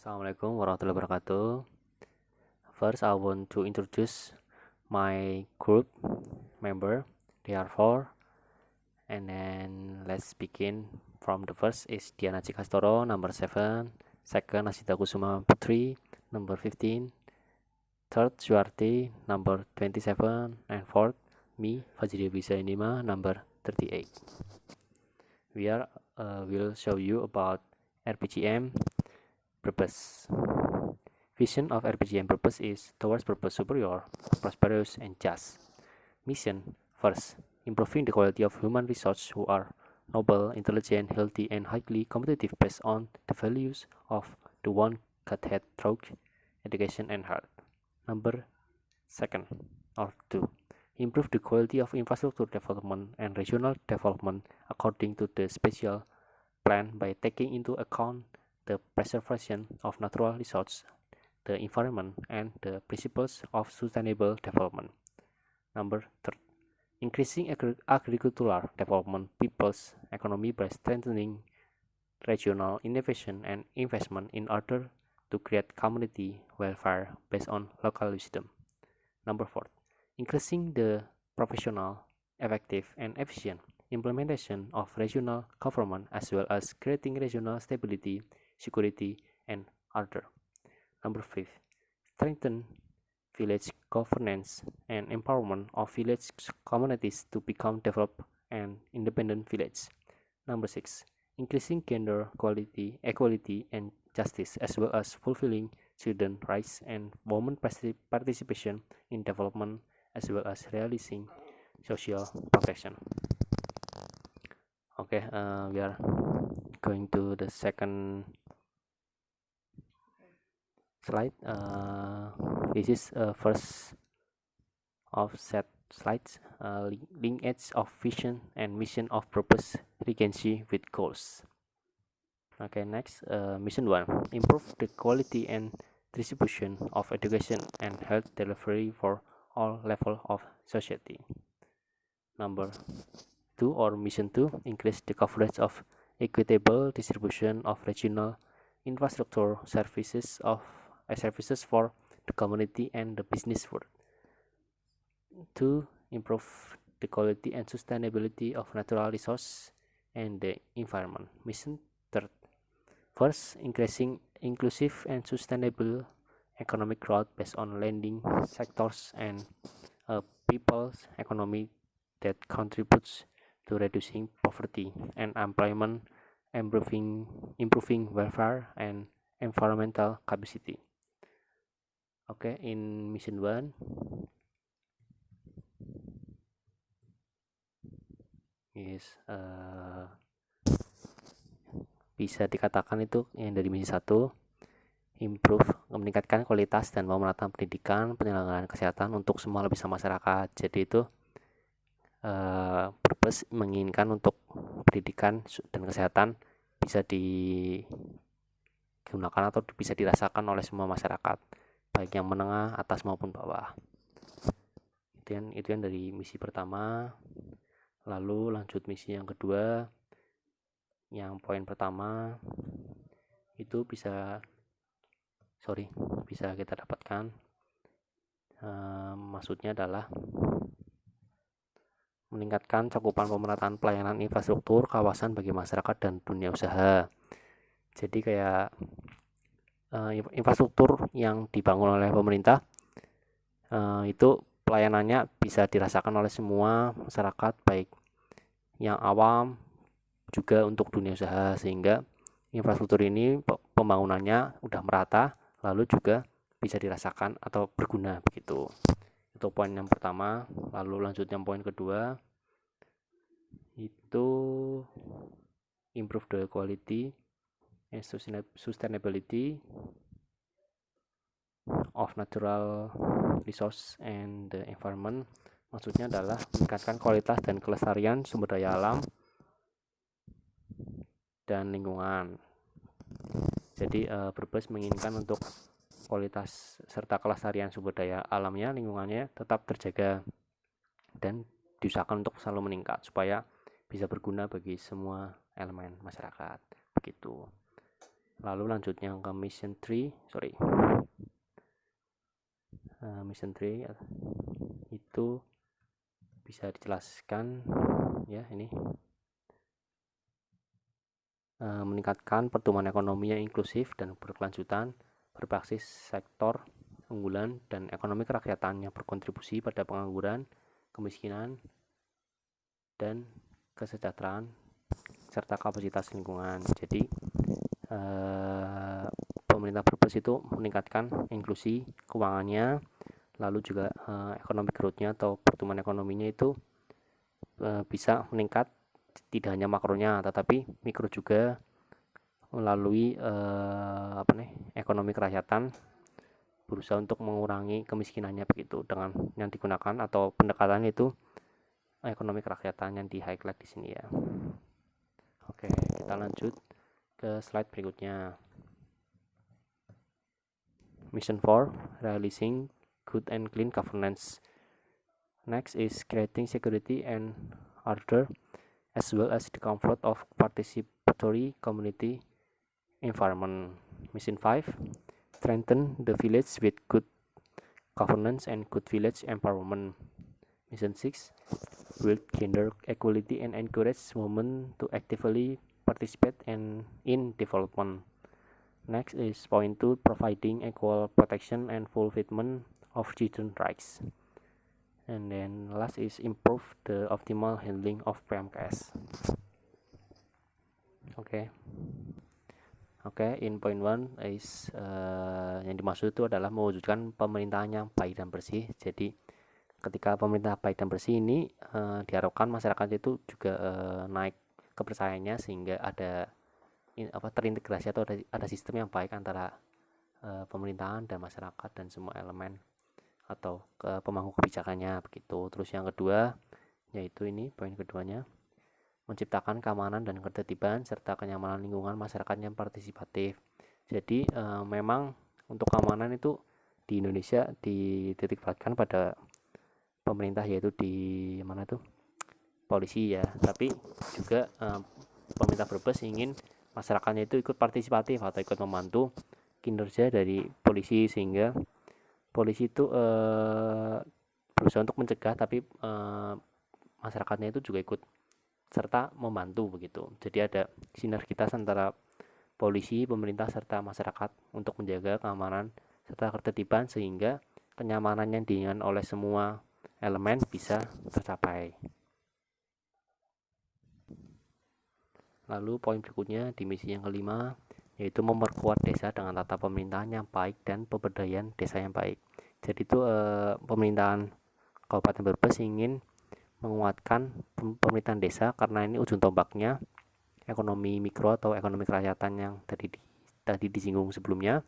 Assalamualaikum warahmatullahi wabarakatuh. First, I want to introduce my group member. They are four, and then let's begin from the first is Diana Cikastoro, number 7. Second, Asita Kusuma Putri, number 15. Third, Suarti, number 27. And fourth, me, Fajri Bisa Indima, number 38. We will show you about RPGM purpose. Vision of RPGM purpose is towards purpose superior, prosperous, and just. Mission: first, improving the quality of human resources who are noble, intelligent, healthy, and highly competitive based on the values of the one Godhead through education and health. Number second or two, improve the quality of infrastructure development and regional development according to the special plan by taking into account the preservation of natural resources, the environment, and the principles of sustainable development. Number third, increasing agricultural development people's economy by strengthening regional innovation and investment in order to create community welfare based on local wisdom. Number four, increasing the professional, effective, and efficient implementation of regional government as well as creating regional stability, security, and order. Number five, strengthen village governance and empowerment of village communities to become developed and independent villages. Number six, increasing gender equality, and justice, as well as fulfilling children's rights and women participation in development, as well as realizing social protection. Okay, we are going to the second slide. This is first of set slides, linkage of vision and mission of purpose, regency with goals. Okay, next, mission 1, improve the quality and distribution of education and health delivery for all levels of society. Number 2 or mission 2, increase the coverage of equitable distribution of regional infrastructure services for the community and the business world. 2, improve the quality and sustainability of natural resources and the environment. Mission 3, first, increasing inclusive and sustainable economic growth based on lending sectors and people's economy that contributes to reducing poverty and employment, improving welfare and environmental capacity. Okay, in mission 1, is bisa dikatakan itu yang dari misi 1, improve, meningkatkan kualitas dan pemerataan pendidikan, penyelenggaraan kesehatan untuk semua lapisan masyarakat. Jadi itu purpose menginginkan untuk pendidikan dan kesehatan bisa digunakan atau bisa dirasakan oleh semua masyarakat, baik yang menengah, atas maupun bawah. Itu yang dari misi pertama. Lalu lanjut misi yang kedua. Yang poin pertama itu bisa kita dapatkan, maksudnya adalah meningkatkan cakupan pemerataan pelayanan infrastruktur kawasan bagi masyarakat dan dunia usaha. Jadi kayak infrastruktur yang dibangun oleh pemerintah itu pelayanannya bisa dirasakan oleh semua masyarakat, baik yang awam juga untuk dunia usaha, sehingga infrastruktur ini pembangunannya udah merata, lalu juga bisa dirasakan atau berguna begitu. Itu poin yang pertama. Lalu lanjut yang poin kedua, itu improve the quality and sustainability of natural resource and the environment. Maksudnya adalah meningkatkan kualitas dan kelestarian sumber daya alam dan lingkungan. Jadi purpose menginginkan untuk kualitas serta kelestarian sumber daya alamnya, lingkungannya tetap terjaga dan diusahakan untuk selalu meningkat supaya bisa berguna bagi semua elemen masyarakat begitu. Lalu lanjutnya ke mission 3 itu bisa dijelaskan ya, ini meningkatkan pertumbuhan ekonomi yang inklusif dan berkelanjutan berbasis sektor unggulan dan ekonomi kerakyatan yang berkontribusi pada pengangguran, kemiskinan, dan kesejahteraan serta kapasitas lingkungan. Jadi pemerintah purpose itu meningkatkan inklusi keuangannya, lalu juga economic growth-nya atau pertumbuhan ekonominya itu bisa meningkat, tidak hanya makronya tetapi mikro juga melalui ekonomi kerakyatan berusaha untuk mengurangi kemiskinannya begitu, dengan yang digunakan atau pendekatan itu ekonomi kerakyatan yang di highlight di sini ya. Oke, kita lanjut ke slide berikutnya. Mission 4, realizing good and clean governance. Next is creating security and order as well as the comfort of participatory community environment. Mission 5, strengthen the village with good governance and good village empowerment. Mission 6, build gender equality and encourage women to actively participate in development. Next is point 2, providing equal protection and fulfillment of children's rights. And then last is improve the optimal handling of PMKS. Oke, in point 1 is yang dimaksud itu adalah mewujudkan pemerintahan yang baik dan bersih. Jadi ketika pemerintah baik dan bersih ini diharapkan masyarakat itu juga naik kepercayaannya sehingga ada terintegrasi atau ada sistem yang baik antara pemerintahan dan masyarakat dan semua elemen atau pemangku kebijakannya begitu. Terus yang kedua yaitu ini poin keduanya, menciptakan keamanan dan ketertiban serta kenyamanan lingkungan masyarakat yang partisipatif. Jadi memang untuk keamanan itu di Indonesia dititikberatkan pada pemerintah, yaitu di mana tuh polisi ya, tapi juga pemerintah Brebes ingin masyarakatnya itu ikut partisipatif atau ikut membantu kinerja dari polisi, sehingga polisi itu berusaha untuk mencegah, tapi masyarakatnya itu juga ikut serta membantu begitu. Jadi ada sinergitas antara polisi, pemerintah, serta masyarakat untuk menjaga keamanan serta ketertiban sehingga kenyamanan yang diinginkan oleh semua elemen bisa tercapai. Lalu poin berikutnya di misi yang kelima yaitu memperkuat desa dengan tata pemerintahan yang baik dan pemberdayaan desa yang baik. Jadi itu pemerintahan Kabupaten Brebes ingin menguatkan pemerintahan desa karena ini ujung tombaknya ekonomi mikro atau ekonomi kerakyatan yang tadi disinggung sebelumnya,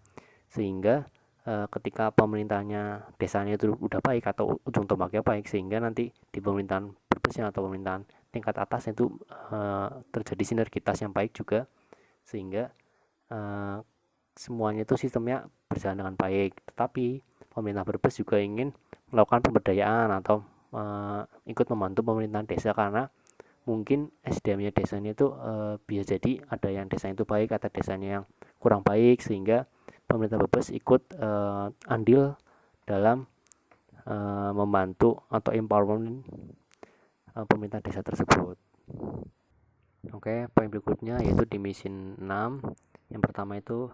sehingga ketika pemerintahnya desanya itu udah baik atau ujung tombaknya baik, sehingga nanti di pemerintahan Brebesnya atau pemerintahan tingkat atas itu terjadi sinergitas yang baik juga, sehingga semuanya itu sistemnya berjalan dengan baik. Tetapi pemerintah Brebes juga ingin melakukan pemberdayaan atau ikut membantu pemerintahan desa karena mungkin SDM-nya desanya itu bisa jadi ada yang desanya itu baik, ada desanya yang kurang baik, sehingga pemerintah Brebes ikut andil dalam membantu atau empowerment pemerintah desa tersebut. Oke, poin berikutnya yaitu di misi 6. Yang pertama itu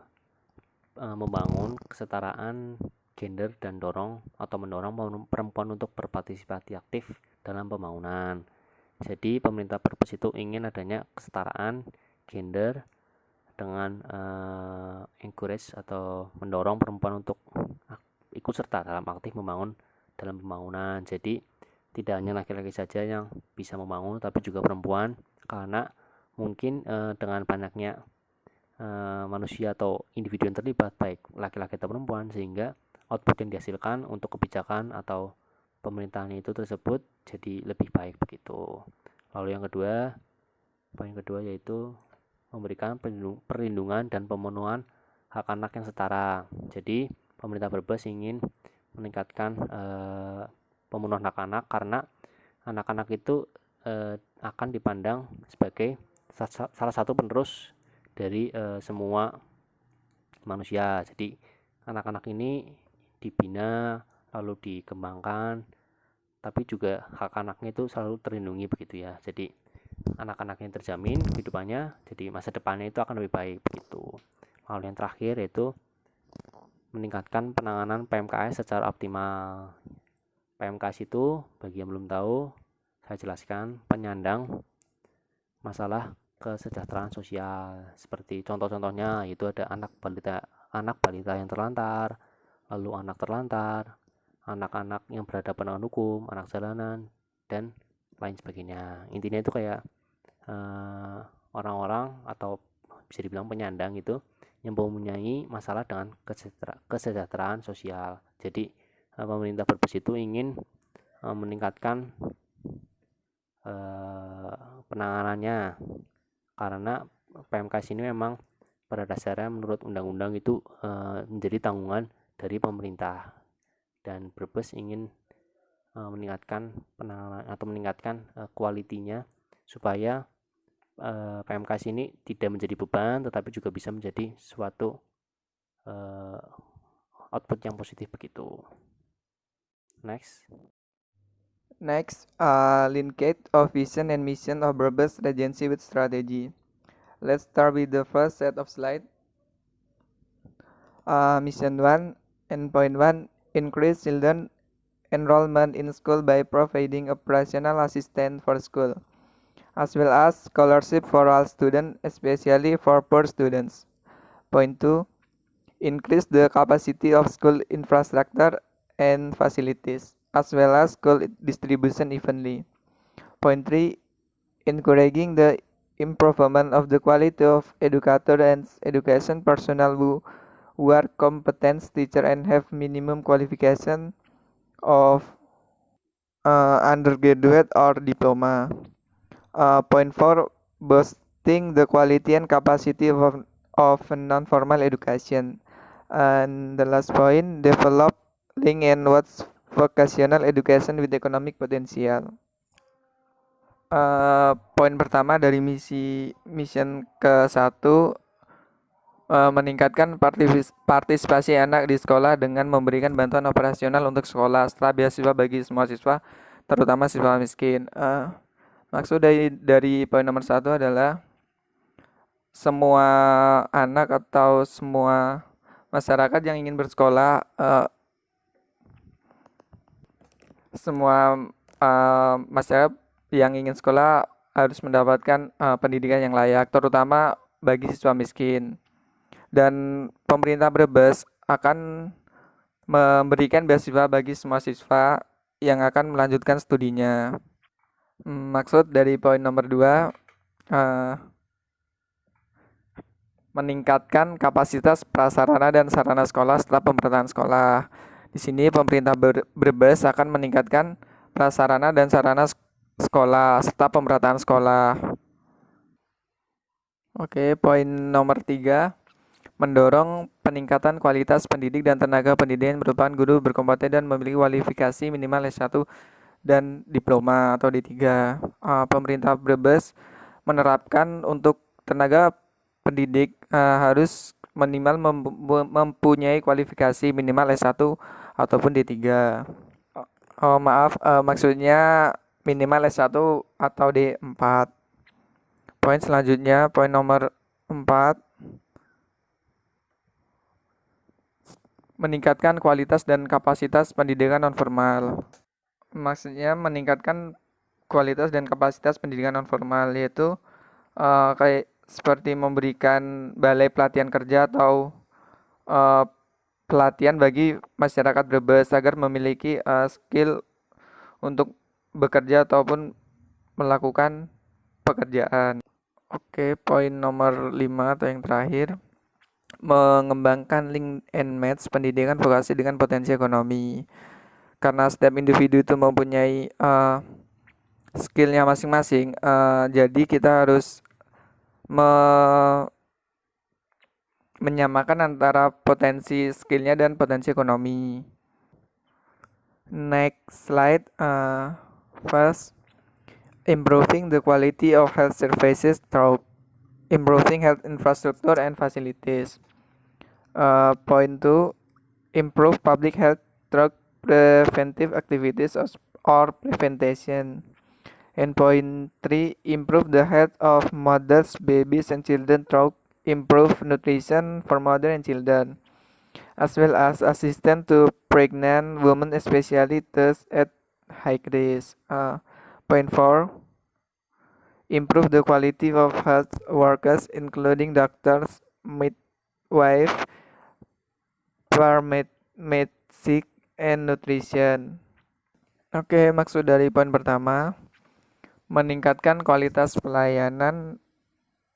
membangun kesetaraan gender dan mendorong perempuan untuk berpartisipasi aktif dalam pembangunan. Jadi pemerintah Brebes itu ingin adanya kesetaraan gender dengan encourage atau mendorong perempuan untuk ikut serta dalam aktif membangun dalam pembangunan. Jadi tidak hanya laki-laki saja yang bisa membangun, tapi juga perempuan, karena mungkin dengan banyaknya manusia atau individu yang terlibat baik laki-laki atau perempuan, sehingga output yang dihasilkan untuk kebijakan atau pemerintahan itu tersebut jadi lebih baik begitu. Lalu yang kedua, poin kedua yaitu memberikan perlindungan dan pemenuhan hak anak yang setara. Jadi pemerintah Brebes ingin meningkatkan pemenuhan hak anak karena anak-anak itu akan dipandang sebagai salah satu penerus dari semua manusia. Jadi anak-anak ini dibina lalu dikembangkan, tapi juga hak anaknya itu selalu terlindungi begitu ya. Jadi anak-anak yang terjamin kehidupannya, jadi masa depannya itu akan lebih baik begitu. Lalu yang terakhir yaitu meningkatkan penanganan PMKS secara optimal. PMKS itu bagi yang belum tahu, saya jelaskan, penyandang masalah kesejahteraan sosial. Seperti contoh-contohnya itu ada anak balita yang terlantar, lalu anak terlantar, anak-anak yang berhadapan dengan hukum, anak jalanan, dan lain sebagainya. Intinya itu kayak orang-orang atau bisa dibilang penyandang itu yang mempunyai masalah dengan kesejahteraan sosial. Jadi pemerintah Brebes itu ingin meningkatkan penanganannya, karena PMKS ini memang pada dasarnya menurut undang-undang itu menjadi tanggungan dari pemerintah, dan Brebes ingin meningkatkan penanganan atau meningkatkan kualitinya supaya PMKS ini tidak menjadi beban tetapi juga bisa menjadi suatu output yang positif begitu. Next, linkage of vision and mission of Brebes Regency with strategy. Let's start with the first set of slides. Mission 1 and point 1, increase children enrollment in school by providing operational assistance for school, as well as scholarship for all students, especially for poor students. Point 2, increase the capacity of school infrastructure and facilities, as well as school distribution evenly. Point 3, encouraging the improvement of the quality of educator and education personnel who are competent teacher and have minimum qualification of undergraduate or diploma. Point 4, boosting the quality and capacity of non-formal education. And the last point, develop link and what's vocational education with economic potential. Poin pertama dari mission ke-1, meningkatkan partisipasi anak di sekolah dengan memberikan bantuan operasional untuk sekolah serta beasiswa bagi semua siswa, terutama siswa miskin. Maksud dari poin nomor 1 adalah semua anak atau semua masyarakat yang ingin bersekolah, semua masyarakat yang ingin sekolah harus mendapatkan pendidikan yang layak, terutama bagi siswa miskin. Dan pemerintah Brebes akan memberikan beasiswa bagi semua siswa yang akan melanjutkan studinya. Maksud dari poin nomor 2, meningkatkan kapasitas prasarana dan sarana sekolah setelah pemerataan sekolah. Di sini pemerintah Brebes akan meningkatkan prasarana dan sarana sekolah serta pemerataan sekolah. Oke, poin nomor 3, mendorong peningkatan kualitas pendidik dan tenaga pendidik yang merupakan guru berkompeten dan memiliki kualifikasi minimal S1 dan diploma atau D3. Pemerintah Brebes menerapkan untuk tenaga pendidik harus minimal mempunyai kualifikasi minimal S1 ataupun D3. Maksudnya minimal S1 atau D4. Poin selanjutnya, poin nomor 4, meningkatkan kualitas dan kapasitas pendidikan nonformal. Maksudnya meningkatkan kualitas dan kapasitas pendidikan nonformal, yaitu kayak seperti memberikan balai pelatihan kerja atau pelatihan bagi masyarakat Brebes agar memiliki skill untuk bekerja ataupun melakukan pekerjaan. Oke, poin nomor 5 atau yang terakhir, mengembangkan link and match pendidikan vokasi dengan potensi ekonomi. Karena setiap individu itu mempunyai skillnya masing-masing, jadi kita harus menyamakan antara potensi skillnya dan potensi ekonomi. Next slide. First, improving the quality of health services through improving health infrastructure and facilities. Point 2, improve public health through preventive activities or prevention. And point 3, improve the health of mothers, babies, and children through improve nutrition for mother and children, as well as assistance to pregnant women, especially those at high risk. Point 4, improve the quality of health workers, including doctors, midwife, paramedic, and nutrition. Oke, maksud dari poin pertama, meningkatkan kualitas pelayanan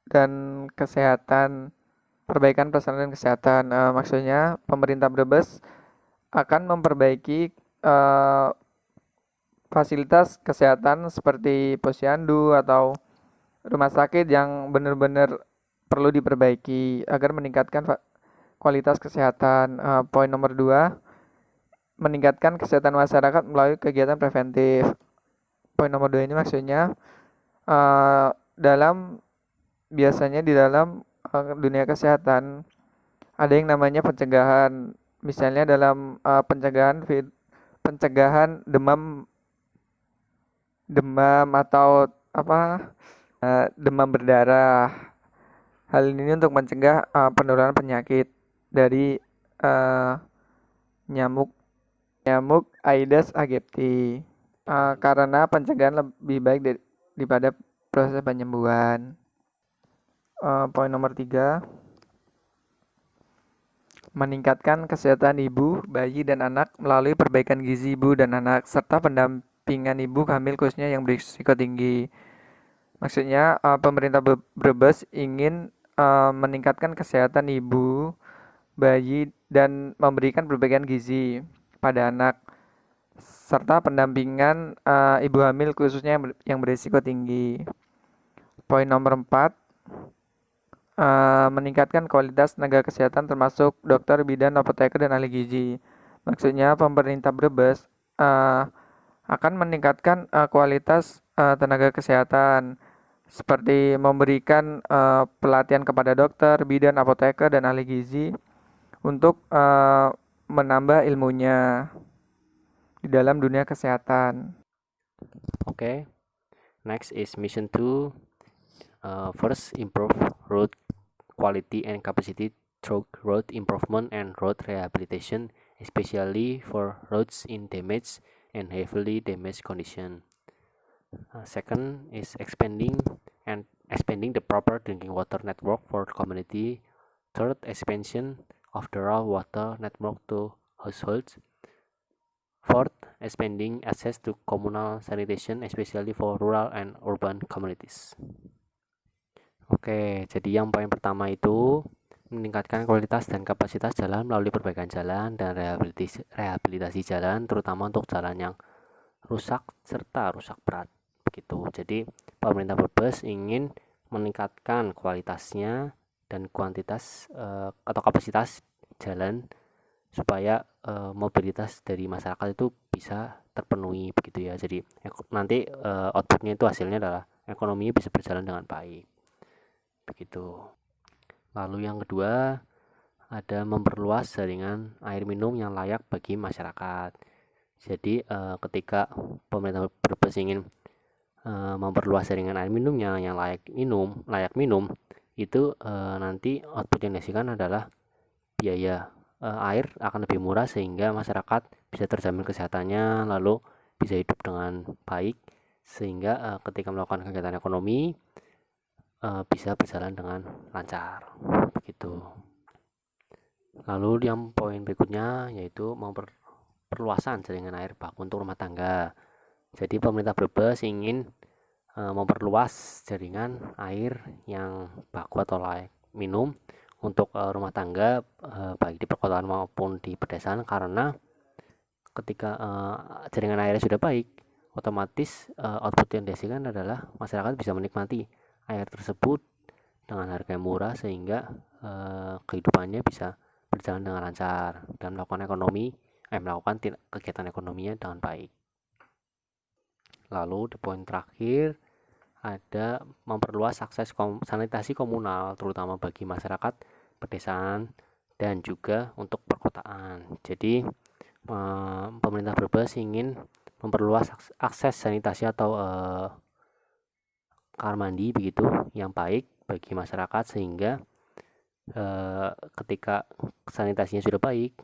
dan kesehatan, perbaikan pelayanan kesehatan. Maksudnya pemerintah Brebes akan memperbaiki fasilitas kesehatan seperti posyandu atau rumah sakit yang benar-benar perlu diperbaiki agar meningkatkan kualitas kesehatan. Poin nomor 2, meningkatkan kesehatan masyarakat melalui kegiatan preventif. Poin nomor 2 ini maksudnya biasanya di dalam dunia kesehatan ada yang namanya pencegahan. Misalnya dalam pencegahan demam atau demam berdarah. Hal ini untuk mencegah penularan penyakit dari nyamuk Aedes aegypti. Karena pencegahan lebih baik daripada proses penyembuhan. Poin nomor 3, meningkatkan kesehatan ibu, bayi, dan anak melalui perbaikan gizi ibu dan anak, serta pendampingan ibu hamil khususnya yang berisiko tinggi. Maksudnya pemerintah Brebes ingin meningkatkan kesehatan ibu, bayi, dan memberikan perbaikan gizi pada anak, serta pendampingan ibu hamil khususnya yang berisiko tinggi. Poin nomor 4, meningkatkan kualitas tenaga kesehatan termasuk dokter, bidan, apoteker, dan ahli gizi. Maksudnya pemerintah Brebes akan meningkatkan kualitas tenaga kesehatan seperti memberikan pelatihan kepada dokter, bidan, apoteker, dan ahli gizi untuk menambah ilmunya di dalam dunia kesehatan. Okay, next is mission 2. First, improve road quality and capacity through road improvement and road rehabilitation, especially for roads in damaged and heavily damaged condition. Second is expanding the proper drinking water network for community. Third, expansion of the raw water network to households. Fourth, expanding access to communal sanitation, especially for rural and urban communities. Oke, jadi yang poin pertama itu meningkatkan kualitas dan kapasitas jalan melalui perbaikan jalan dan rehabilitasi jalan, terutama untuk jalan yang rusak serta rusak berat. Begitu. Jadi pemerintah Brebes ingin meningkatkan kualitasnya dan kuantitas atau kapasitas jalan supaya mobilitas dari masyarakat itu bisa terpenuhi begitu ya. Jadi nanti outputnya itu hasilnya adalah ekonominya bisa berjalan dengan baik. Begitu. Lalu yang kedua, ada memperluas jaringan air minum yang layak bagi masyarakat. Jadi ketika pemerintah Brebes ingin memperluas jaringan air minumnya yang layak minum, itu nanti output yang dihasilkan adalah biaya air akan lebih murah sehingga masyarakat bisa terjamin kesehatannya, lalu bisa hidup dengan baik sehingga ketika melakukan kegiatan ekonomi bisa berjalan dengan lancar begitu. Lalu yang poin berikutnya yaitu perluasan jaringan air baku untuk rumah tangga. Jadi pemerintah Brebes ingin memperluas jaringan air yang baku atau layak minum untuk rumah tangga baik di perkotaan maupun di pedesaan, karena ketika jaringan airnya sudah baik, otomatis output yang dihasilkan adalah masyarakat bisa menikmati air tersebut dengan harga yang murah sehingga kehidupannya bisa berjalan dengan lancar dan melakukan kegiatan ekonominya dengan baik. Lalu di poin terakhir ada memperluas akses sanitasi komunal terutama bagi masyarakat pedesaan dan juga untuk perkotaan. Jadi pemerintah Brebes ingin memperluas akses sanitasi atau kamar mandi begitu yang baik bagi masyarakat, sehingga ketika sanitasinya sudah baik,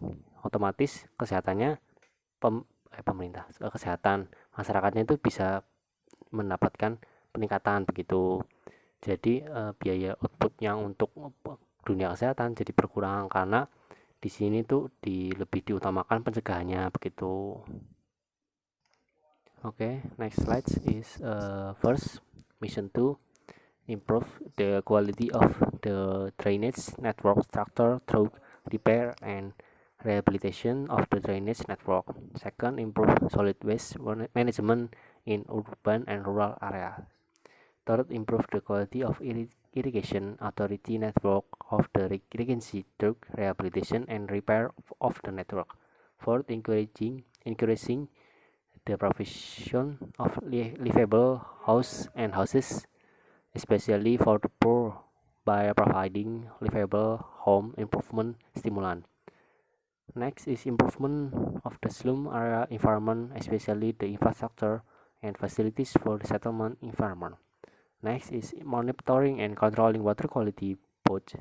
otomatis kesehatannya kesehatan masyarakatnya itu bisa mendapatkan peningkatan begitu. Jadi biaya outputnya untuk dunia kesehatan jadi berkurang, karena di sini tuh lebih diutamakan pencegahannya begitu. Okay, next slide is first mission 2, improve the quality of the drainage network structure through repair and rehabilitation of the drainage network. Second, improve solid waste management in urban and rural areas. Third, improve the quality of irrigation authority network of the irrigation through rehabilitation and repair of the network. Fourth, encouraging the provision of livable houses, especially for the poor, by providing livable home improvement stimulant. Next is improvement of the slum area environment, especially the infrastructure and facilities for the settlement environment. Next is monitoring and controlling water quality, both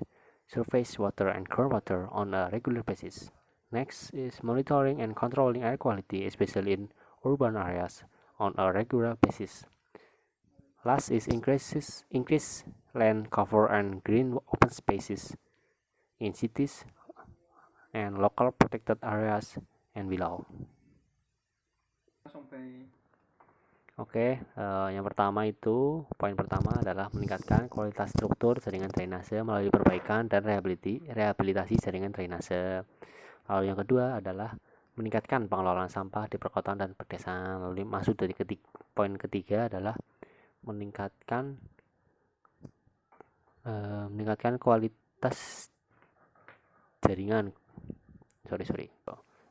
surface water and groundwater, on a regular basis. Next is monitoring and controlling air quality, especially in urban areas, on a regular basis. Last is increase land cover and green open spaces in cities and local protected areas and below. Oke, yang pertama itu, poin pertama adalah meningkatkan kualitas struktur jaringan drainase melalui perbaikan dan rehabilitasi jaringan drainase. Lalu yang kedua adalah meningkatkan pengelolaan sampah di perkotaan dan pedesaan. Lalu masuk dari poin ketiga adalah meningkatkan kualitas jaringan.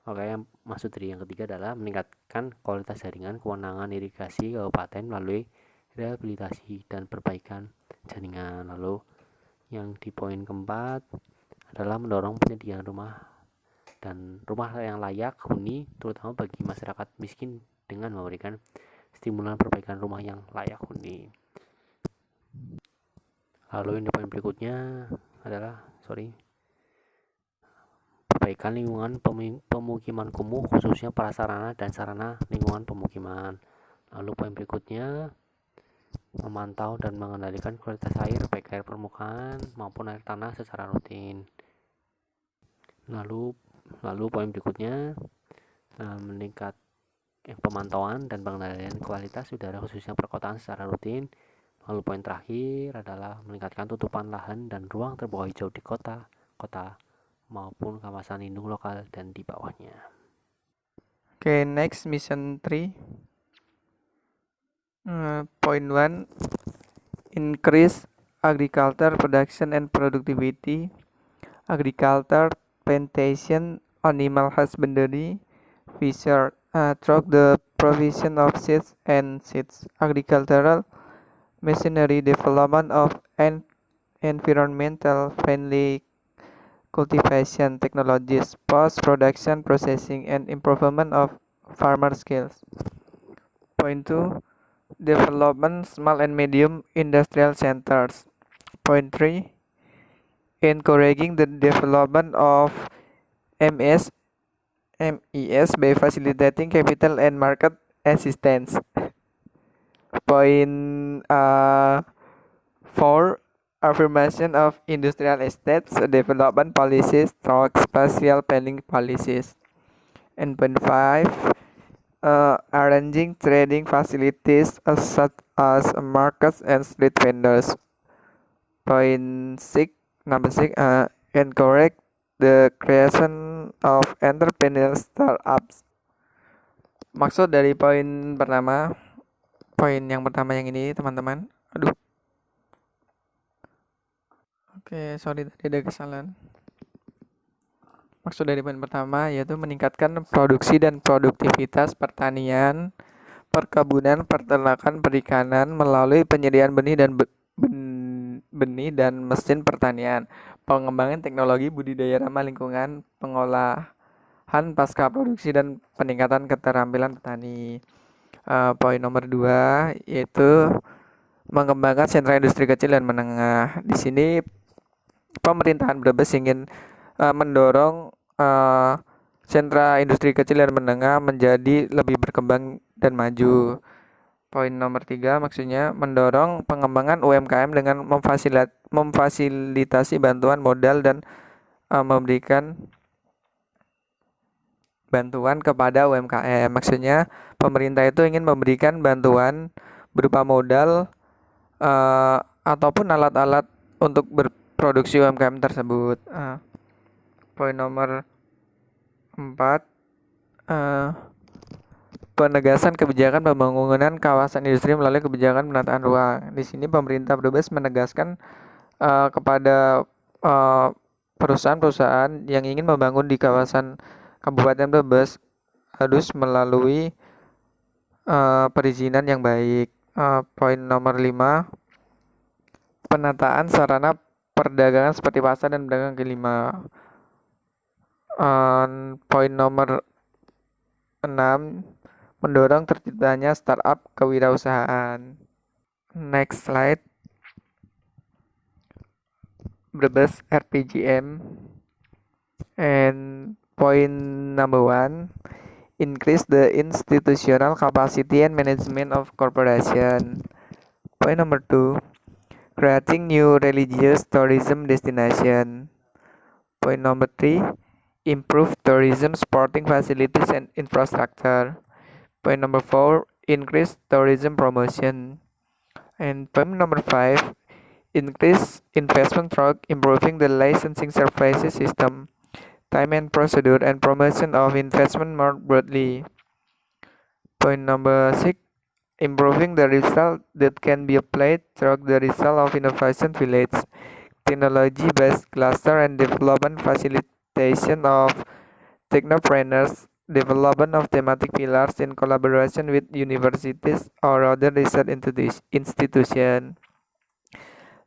Oke, yang maksud dari yang ketiga adalah meningkatkan kualitas jaringan kewenangan irigasi kabupaten melalui rehabilitasi dan perbaikan jaringan. Lalu yang di poin keempat adalah mendorong penyediaan rumah yang layak huni, terutama bagi masyarakat miskin, dengan memberikan stimulan perbaikan rumah yang layak huni. Lalu yang di poin berikutnya adalah perbaikan lingkungan pemukiman kumuh, khususnya prasarana dan sarana lingkungan pemukiman. Lalu poin berikutnya, memantau dan mengendalikan kualitas air, baik air permukaan maupun air tanah secara rutin. Lalu poin berikutnya, meningkat pemantauan dan pengendalian kualitas udara khususnya perkotaan secara rutin. Lalu poin terakhir adalah meningkatkan tutupan lahan dan ruang terbuka hijau di kota maupun kawasan lindung lokal dan di bawahnya. Okay, next mission 3. Point 1, increase agriculture production and productivity, agriculture, plantation, animal husbandry, fisher, through the provision of seeds and seeds, agricultural machinery, development of environmental friendly cultivation technologies, post-production processing, and improvement of farmer skills. Point 2, development small and medium industrial centers. Point 3, encouraging the development of MES by facilitating capital and market assistance. Point 4, affirmation of industrial estates development policies through spatial planning policies. And point 5, arranging trading facilities such as markets and street vendors. Point 6, number 6, encourage the creation of entrepreneurial startups. Maksud dari poin yang pertama yang ini, teman-teman. Oke, sorry tadi ada kesalahan. Maksud dari poin pertama yaitu meningkatkan produksi dan produktivitas pertanian, perkebunan, peternakan, perikanan melalui penyediaan benih dan mesin pertanian, pengembangan teknologi budidaya ramah lingkungan, pengolahan pasca produksi, dan peningkatan keterampilan petani. Poin nomor 2 yaitu mengembangkan sentra industri kecil dan menengah. Di sini pemerintahan Brebes ingin mendorong sentra industri kecil dan menengah menjadi lebih berkembang dan maju. Poin nomor 3 maksudnya mendorong pengembangan UMKM dengan memfasilitasi bantuan modal dan memberikan bantuan kepada UMKM. Maksudnya pemerintah itu ingin memberikan bantuan berupa modal ataupun alat-alat untuk berproduksi UMKM tersebut. Poin nomor 4 penegasan kebijakan pembangunan kawasan industri melalui kebijakan penataan ruang. Di sini pemerintah Brebes menegaskan kepada perusahaan-perusahaan yang ingin membangun di kawasan Kabupaten Brebes harus melalui perizinan yang baik. Poin nomor 5 penataan sarana perdagangan seperti pasar dan pedagang kaki lima. Poin nomor 6 mendorong terciptanya startup kewirausahaan. Next slide. Brebes RPJM. And point number 1, increase the institutional capacity and management of corporation. Point number 2, creating new religious tourism destination. Point number 3, improve tourism supporting facilities and infrastructure. Point number 4, increase tourism promotion. And point number 5, increase investment through improving the licensing services system, time and procedure, and promotion of investment more broadly. Point number 6, improving the result that can be applied through the result of innovation village, technology-based cluster, and development facilitation of technopreneurs, development of thematic pillars in collaboration with universities or other research institutions.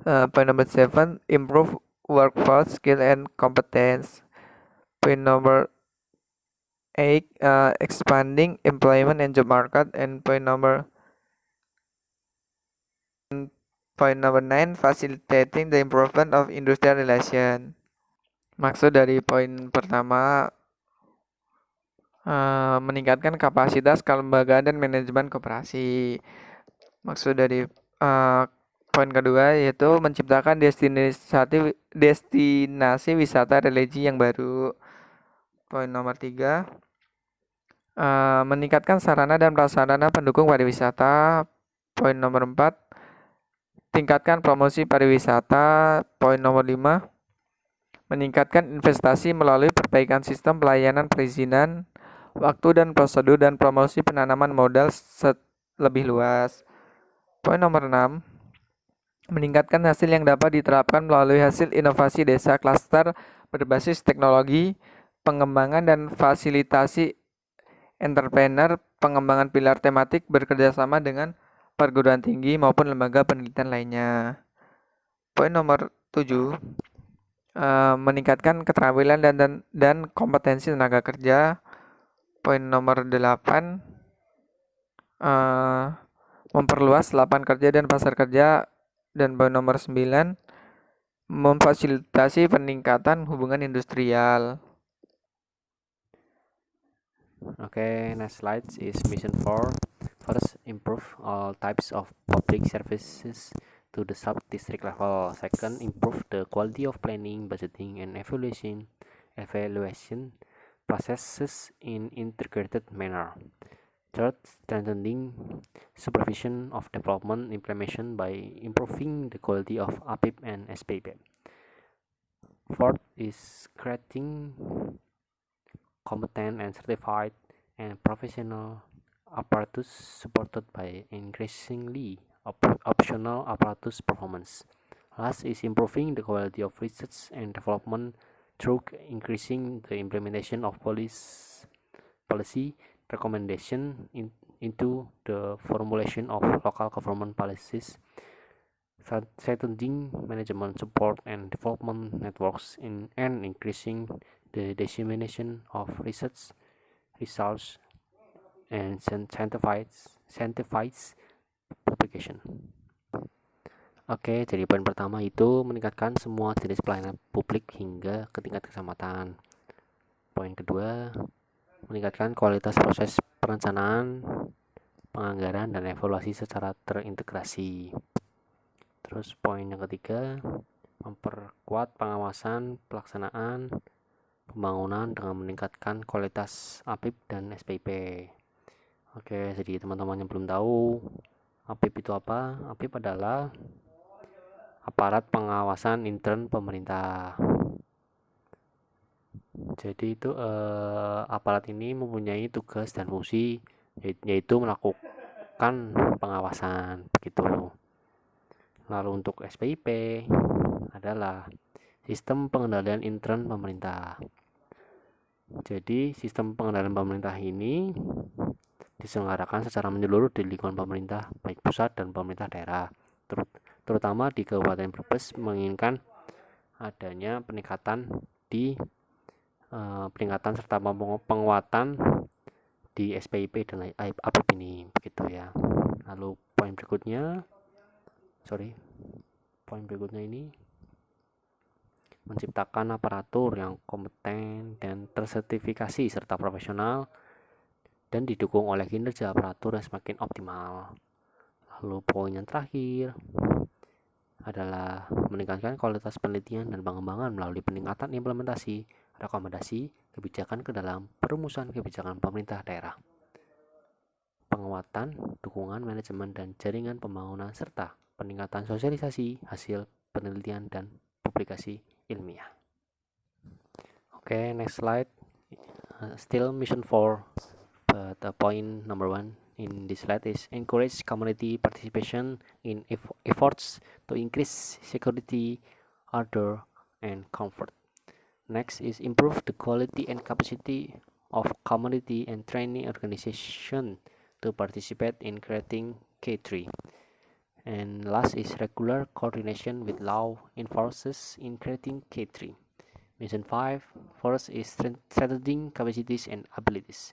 Point number 7, improve workforce skill and competence. Point number 8, expanding employment and job market. And point number 9, facilitating the improvement of industrial relation. Maksud dari poin pertama meningkatkan kapasitas kelembagaan dan manajemen koperasi. Maksud dari poin kedua yaitu menciptakan destinasi wisata religi yang baru. Poin nomor 3, meningkatkan sarana dan prasarana pendukung pariwisata. Poin nomor 4, tingkatkan promosi pariwisata. Poin nomor 5, meningkatkan investasi melalui perbaikan sistem pelayanan perizinan, waktu dan prosedur, dan promosi penanaman modal lebih luas. Poin nomor 6, meningkatkan hasil yang dapat diterapkan melalui hasil inovasi desa klaster berbasis teknologi, pengembangan dan fasilitasi entrepreneur, pengembangan pilar tematik bekerjasama dengan perguruan tinggi maupun lembaga penelitian lainnya. Poin nomor 7, meningkatkan keterampilan dan kompetensi tenaga kerja. Poin nomor 8, memperluas lapangan kerja dan pasar kerja. Dan poin nomor 9, memfasilitasi peningkatan hubungan industrial. Okay, next slide is mission 4. First, improve all types of public services to the sub-district level. Second, improve the quality of planning, budgeting, and evaluation processes in integrated manner. Third, strengthening supervision of development implementation by improving the quality of APIP and SPP. Fourth is creating competent and certified and professional apparatus supported by increasingly optional apparatus performance. Last is improving the quality of research and development through increasing the implementation of policy recommendation into the formulation of local government policies strengthening management support and development networks and increasing the dissemination of research results and scientific publication. Oke, jadi poin pertama itu meningkatkan semua jenis pelayanan publik hingga ke tingkat kecamatan. Poin kedua, meningkatkan kualitas proses perencanaan, penganggaran, dan evaluasi secara terintegrasi. Terus poin yang ketiga, memperkuat pengawasan pelaksanaan pembangunan dengan meningkatkan kualitas APIP dan SPIP. Oke, jadi teman-teman yang belum tahu APIP itu apa? APIP adalah aparat pengawasan intern pemerintah. Jadi itu aparat ini mempunyai tugas dan fungsi yaitu melakukan pengawasan begitu. Lalu untuk SPIP adalah sistem pengendalian intern pemerintah. Jadi sistem pengendalian pemerintah ini diselenggarakan secara menyeluruh di lingkungan pemerintah baik pusat dan pemerintah daerah. Terutama di Kabupaten Brebes menginginkan adanya peningkatan serta penguatan di SPIP dan APIP ini begitu ya. Lalu poin berikutnya ini menciptakan aparatur yang kompeten dan tersertifikasi serta profesional dan didukung oleh kinerja aparatur yang semakin optimal. Lalu poin yang terakhir adalah meningkatkan kualitas penelitian dan pengembangan melalui peningkatan implementasi rekomendasi kebijakan ke dalam perumusan kebijakan pemerintah daerah, penguatan dukungan manajemen dan jaringan pembangunan, serta peningkatan sosialisasi hasil penelitian dan publikasi ilmiah. Oke, next slide. Still mission 4, but point number 1 in this slide is encourage community participation in efforts to increase security, order, and comfort. Next is improve the quality and capacity of community and training organization to participate in creating K3. And last is regular coordination with law enforcers in creating K3. Mission 5, first is strengthening capacities and abilities.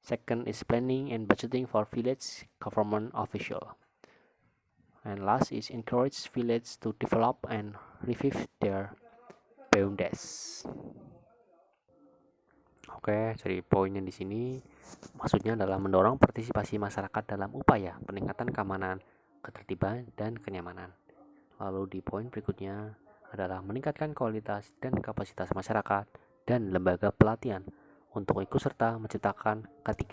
Second is planning and budgeting for village government official. And last is encourage village to develop and revive their BUMDes. Oke, jadi poinnya di sini maksudnya adalah mendorong partisipasi masyarakat dalam upaya peningkatan keamanan, ketertiban, dan kenyamanan. Lalu di poin berikutnya adalah meningkatkan kualitas dan kapasitas masyarakat dan lembaga pelatihan untuk ikut serta menciptakan K3.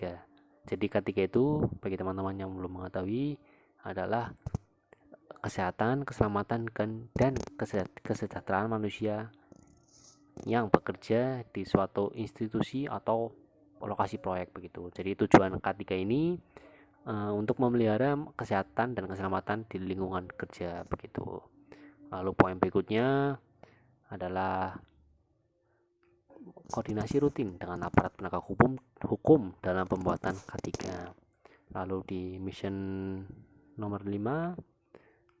Jadi K3 itu bagi teman-teman yang belum mengetahui adalah kesehatan, keselamatan, dan kesejahteraan manusia yang bekerja di suatu institusi atau lokasi proyek begitu. Jadi tujuan K3 ini untuk memelihara kesehatan dan keselamatan di lingkungan kerja begitu. Lalu poin berikutnya adalah koordinasi rutin dengan aparat penegak hukum dalam pembuatan K3. Lalu di mission nomor 5,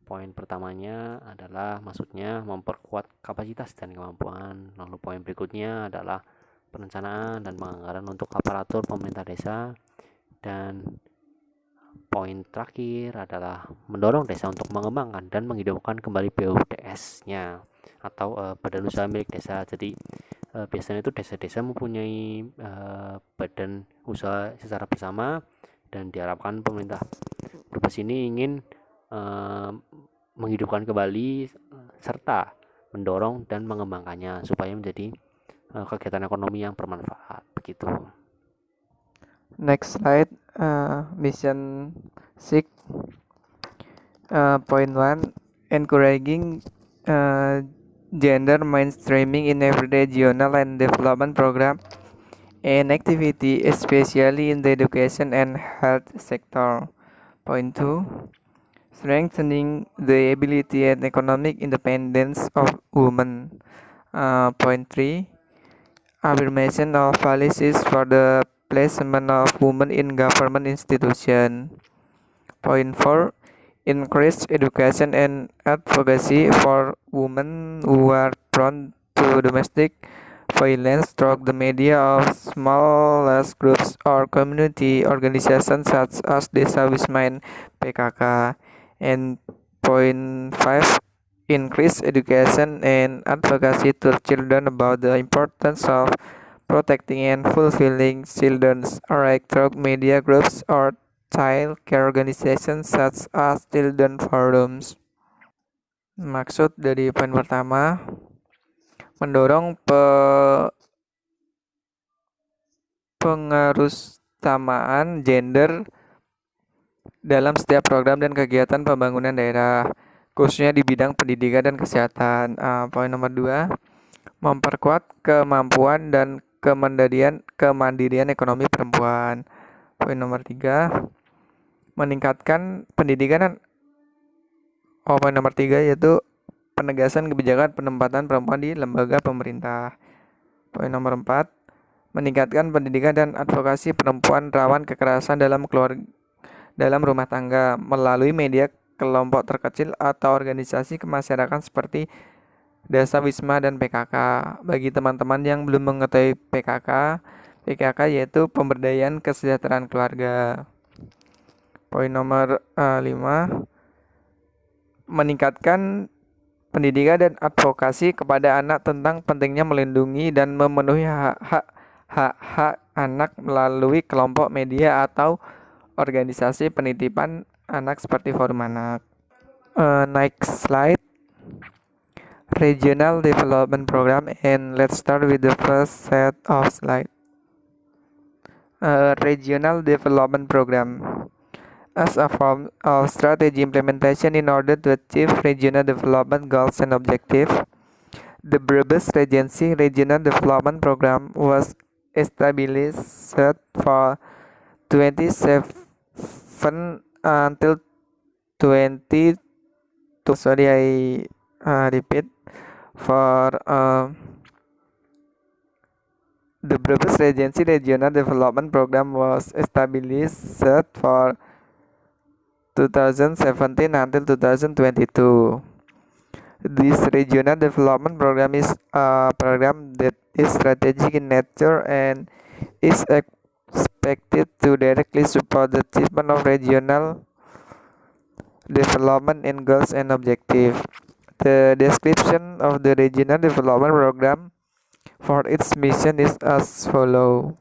poin pertamanya adalah maksudnya memperkuat kapasitas dan kemampuan. Lalu poin berikutnya adalah perencanaan dan penganggaran untuk aparatur pemerintah desa. Dan poin terakhir adalah mendorong desa untuk mengembangkan dan menghidupkan kembali BUMDes-nya atau badan usaha milik desa. Jadi biasanya itu desa-desa mempunyai badan usaha secara bersama dan diharapkan pemerintah Brebes ini ingin menghidupkan kembali serta mendorong dan mengembangkannya supaya menjadi kegiatan ekonomi yang bermanfaat begitu. Next slide, mission 6, point 1, encouraging gender mainstreaming in every regional and development program and activity, especially in the education and health sector. Point 2, strengthening the ability and economic independence of women. Point 3, affirmation of policies for the placement of women in government institutions. Point 4, increase education and advocacy for women who are prone to domestic violence through the media of smallest groups or community organizations such as Desa Wisma and PKK. And point 5, increase education and advocacy to children about the importance of protecting and fulfilling children's rights through media groups or child care organizations such as children forums. Maksud dari poin pertama, mendorong pengarustamaan gender dalam setiap program dan kegiatan pembangunan daerah, khususnya di bidang pendidikan dan kesehatan. Poin nomor 2, memperkuat kemampuan dan kemandirian ekonomi perempuan. Poin nomor 3, meningkatkan pendidikan. Poin nomor 3 yaitu penegasan kebijakan penempatan perempuan di lembaga pemerintah. Poin nomor 4, meningkatkan pendidikan dan advokasi perempuan rawan kekerasan dalam rumah tangga melalui media kelompok terkecil atau organisasi kemasyarakatan seperti Desa Wisma dan PKK. Bagi teman-teman yang belum mengetahui PKK yaitu pemberdayaan kesejahteraan keluarga. Poin nomor 5, meningkatkan pendidikan dan advokasi kepada anak tentang pentingnya melindungi dan memenuhi hak anak melalui kelompok media atau organisasi penitipan anak seperti forum anak. Next slide. Regional Development Program, and let's start with the first set of slide. Regional Development Program as a form of strategy implementation in order to achieve regional development goals and objectives. The Brebes Regency Regional Development Program was established for 27 until 22. Sorry, I repeat. For the Brebes Regency Regional Development Program was established for 2017 until 2022. This regional development program is a program that is strategic in nature and is expected to directly support the achievement of regional development and goals and objectives. The description of the regional development program for its mission is as follow.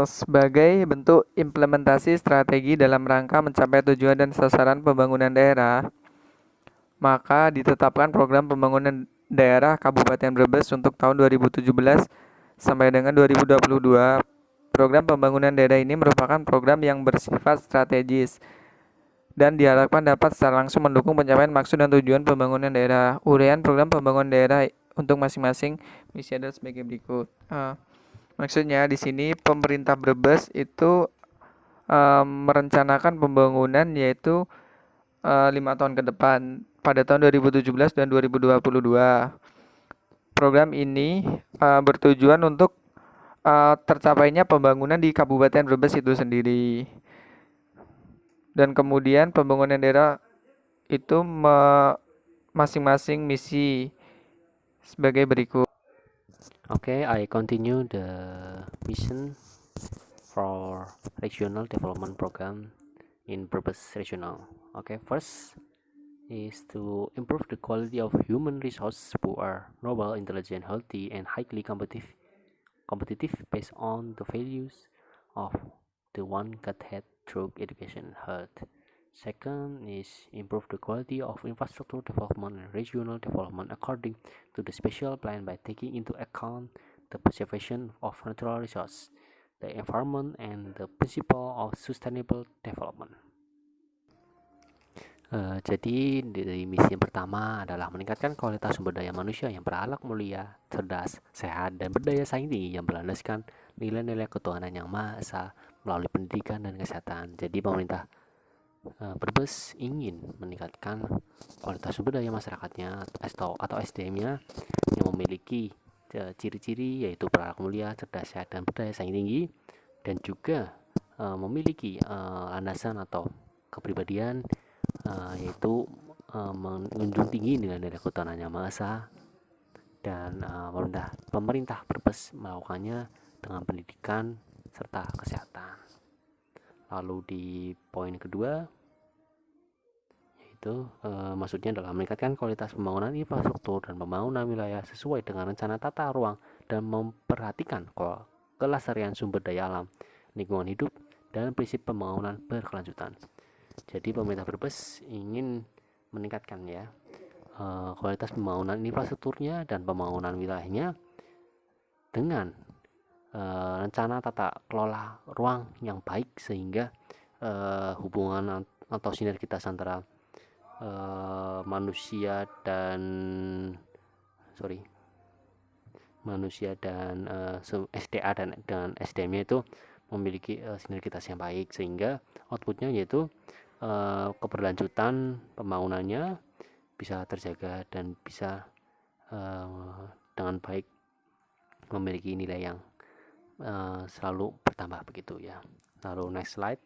Sebagai bentuk implementasi strategi dalam rangka mencapai tujuan dan sasaran pembangunan daerah, maka ditetapkan program pembangunan daerah Kabupaten Brebes untuk tahun 2017 sampai dengan 2022. Program pembangunan daerah ini merupakan program yang bersifat strategis dan diharapkan dapat secara langsung mendukung pencapaian maksud dan tujuan pembangunan daerah. Uraian program pembangunan daerah untuk masing-masing misi adalah sebagai berikut. Maksudnya di sini pemerintah Brebes itu merencanakan pembangunan yaitu 5 tahun ke depan pada tahun 2017 dan 2022. Program ini bertujuan untuk tercapainya pembangunan di Kabupaten Brebes itu sendiri. Dan kemudian pembangunan daerah itu masing-masing misi sebagai berikut. Okay, I continue the mission for regional development program in Brebes Regional. Okay, first is to improve the quality of human resources who are noble, intelligent, healthy, and highly competitive based on the values of the one God had through education and health. Second is improve the quality of infrastructure development and regional development according to the special plan by taking into account the preservation of natural resources, the environment, and the principle of sustainable development. Jadi dari misi yang pertama adalah meningkatkan kualitas sumber daya manusia yang berakhlak mulia, cerdas, sehat, dan berdaya saing tinggi yang berlandaskan nilai-nilai ketuhanan yang Maha Esa melalui pendidikan dan kesehatan. Jadi pemerintah Brebes ingin meningkatkan kualitas sumber daya masyarakatnya atau SDM-nya yang memiliki ciri-ciri yaitu berakhlak mulia, cerdas, sehat, dan berdaya saing tinggi, dan juga memiliki landasan atau kepribadian yaitu menjunjung tinggi nilai-nilai ketuhanan yang maha esa, dan pemerintah Brebes melakukannya dengan pendidikan serta kesehatan. Lalu di poin kedua, yaitu maksudnya adalah meningkatkan kualitas pembangunan infrastruktur dan pembangunan wilayah sesuai dengan rencana tata ruang dan memperhatikan kelestarian sumber daya alam, lingkungan hidup, dan prinsip pembangunan berkelanjutan. Jadi pemerintah Brebes ingin meningkatkan kualitas pembangunan infrastrukturnya dan pembangunan wilayahnya dengan rencana tata kelola ruang yang baik, sehingga hubungan atau sinergitas antara manusia dan SDA dan SDM-nya itu memiliki sinergitas yang baik, sehingga outputnya yaitu keberlanjutan pembangunannya bisa terjaga dan bisa dengan baik memiliki nilai yang selalu bertambah begitu ya. Lalu next slide.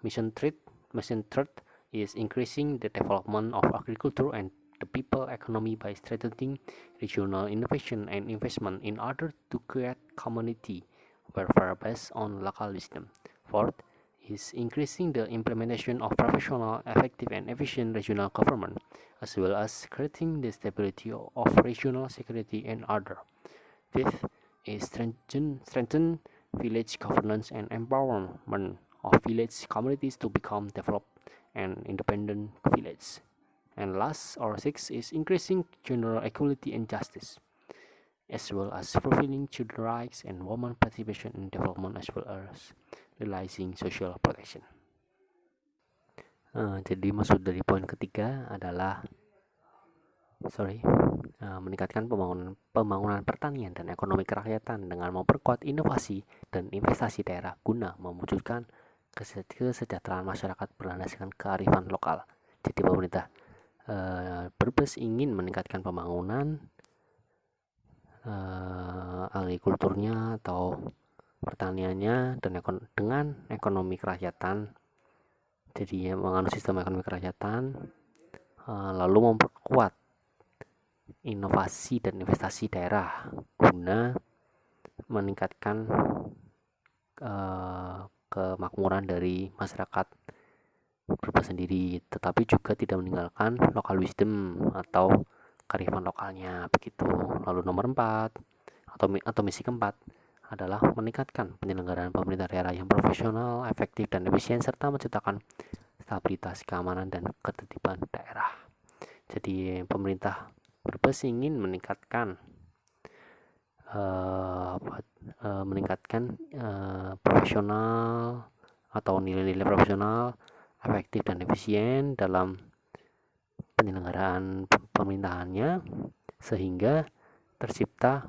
Mission third is increasing the development of agriculture and the people economy by strengthening regional innovation and investment in order to create community welfare based on local wisdom. Fourth is increasing the implementation of professional, effective, and efficient regional government, as well as creating the stability of regional security and order. Fifth is strengthen village governance and empowerment of village communities to become developed and independent village. And last, or sixth, is increasing general equality and justice, as well as fulfilling children's rights and women participation in development, as well as realizing social protection. Jadi maksud dari poin ketiga adalah meningkatkan pembangunan pertanian dan ekonomi kerakyatan dengan memperkuat inovasi dan investasi daerah guna mewujudkan kesejahteraan masyarakat berlandaskan kearifan lokal. Jadi pemerintah Brebes ingin meningkatkan pembangunan agrikulturnya atau pertaniannya dengan ekonomi kerakyatan. Jadi menganut sistem ekonomi kerakyatan, lalu memperkuat inovasi dan investasi daerah guna meningkatkan kemakmuran dari masyarakat Brebes sendiri, tetapi juga tidak meninggalkan local wisdom atau kearifan lokalnya begitu. Lalu nomor 4 atau misi keempat adalah meningkatkan penyelenggaraan pemerintah daerah yang profesional, efektif, dan efisien, serta menciptakan stabilitas, keamanan, dan ketertiban daerah. Jadi pemerintah Brebes ingin meningkatkan profesional atau nilai-nilai profesional, efektif, dan efisien dalam penyelenggaraan pemerintahannya, sehingga tercipta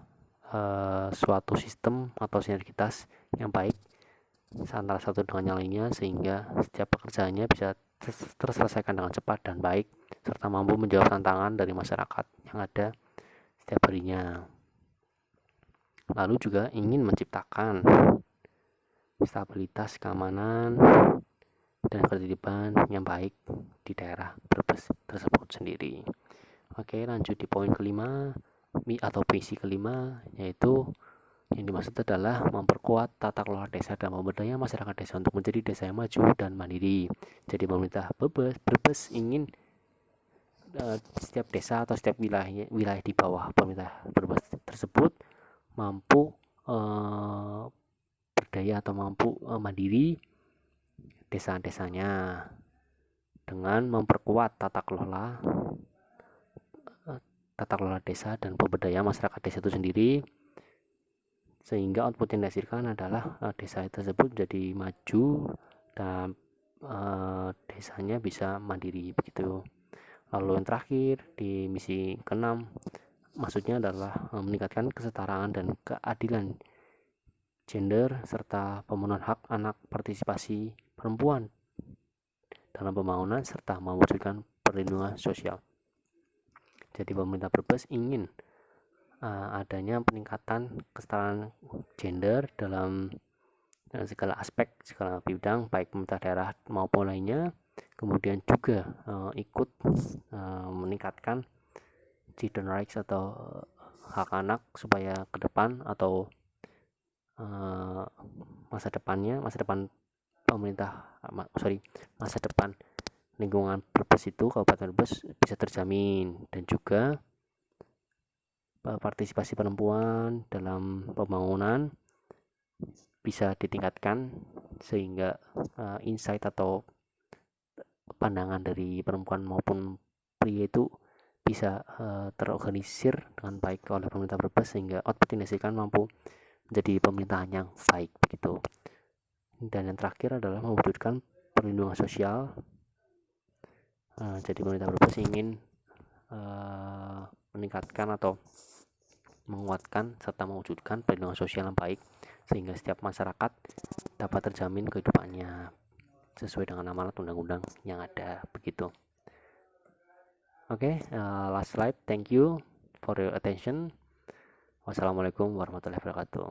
suatu sistem atau sinergitas yang baik antara satu dengan yang lainnya, sehingga setiap pekerjaannya bisa terselesaikan dengan cepat dan baik, serta mampu menjawab tantangan dari masyarakat yang ada setiap harinya. Lalu juga ingin menciptakan stabilitas, keamanan, dan ketertiban yang baik di daerah Brebes tersebut sendiri. Oke, lanjut di poin kelima atau misi kelima, yaitu yang dimaksud adalah memperkuat tata kelola desa dan pemberdayaan masyarakat desa untuk menjadi desa yang maju dan mandiri. Jadi pemerintah Brebes ingin setiap desa atau setiap wilayah di bawah pemerintah Brebes tersebut mampu berdaya atau mampu mandiri desa-desanya dengan memperkuat tata kelola desa dan pemberdayaan masyarakat desa itu sendiri, sehingga output yang dihasilkan adalah desa tersebut jadi maju dan desanya bisa mandiri begitu. Lalu yang terakhir di misi ke-6, maksudnya adalah meningkatkan kesetaraan dan keadilan gender serta pemenuhan hak anak, partisipasi perempuan dalam pembangunan, serta mewujudkan perlindungan sosial. Jadi pemerintah Brebes ingin adanya peningkatan kesetaraan gender dalam segala aspek, segala bidang, baik pemerintah daerah maupun lainnya, kemudian juga ikut meningkatkan children rights atau hak anak supaya ke depan atau masa depan pemerintah masa depan lingkungan Brebes itu, Kabupaten Brebes, bisa terjamin, dan juga partisipasi perempuan dalam pembangunan bisa ditingkatkan sehingga insight atau pandangan dari perempuan maupun pria itu bisa terorganisir dengan baik oleh pemerintah Brebes sehingga output yang dihasilkan mampu menjadi pemerintahan yang baik begitu. Dan yang terakhir adalah mewujudkan perlindungan sosial. Jadi pemerintah Brebes ingin meningkatkan atau menguatkan serta mewujudkan perlindungan sosial yang baik sehingga setiap masyarakat dapat terjamin kehidupannya sesuai dengan amanat undang-undang yang ada begitu. Oke, last slide. Thank you for your attention. Wassalamualaikum warahmatullahi wabarakatuh.